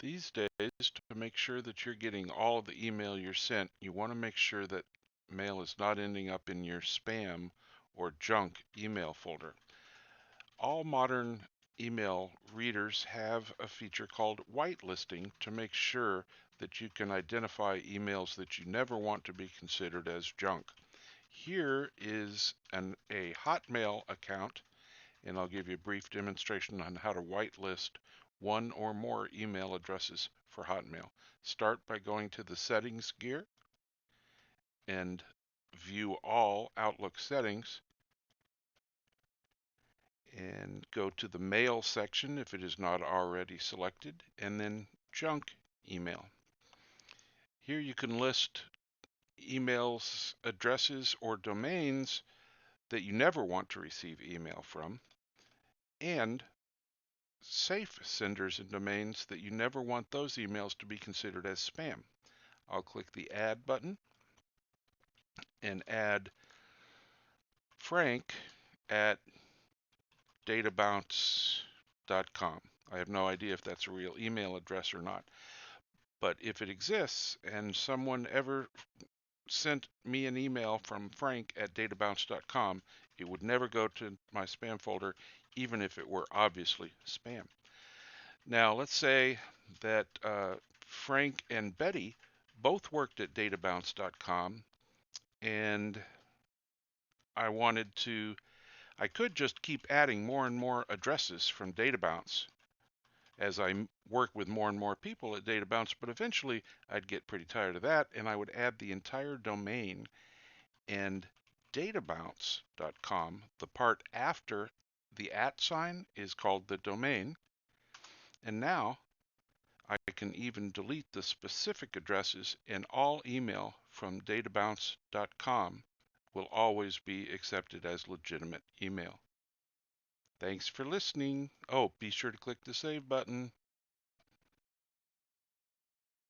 These days, to make sure that you're getting all of the email you're sent, you want to make sure that mail is not ending up in your spam or junk email folder. All modern email readers have a feature called whitelisting to make sure that you can identify emails that you never want to be considered as junk. Here is a Hotmail account, and I'll give you a brief demonstration on how to whitelist one or more email addresses for Hotmail. Start by going to the settings gear and view all Outlook settings, and go to the mail section if it is not already selected, and then junk email. Here you can list emails, addresses, or domains that you never want to receive email from, and safe senders and domains that you never want those emails to be considered as spam. I'll click the add button and add Frank at databounce.com. I have no idea if that's a real email address or not, but if it exists and someone ever sent me an email from Frank at databounce.com, it would never go to my spam folder, even if it were obviously spam. Now, let's say that Frank and Betty both worked at databounce.com, and I could just keep adding more and more addresses from DataBounce as I work with more and more people at DataBounce, but eventually I'd get pretty tired of that, and I would add the entire domain. And databounce.com, the part after the @ sign, is called the domain. And now I can even delete the specific addresses, and all email from databounce.com will always be accepted as legitimate email. Thanks for listening. Oh, be sure to click the save button.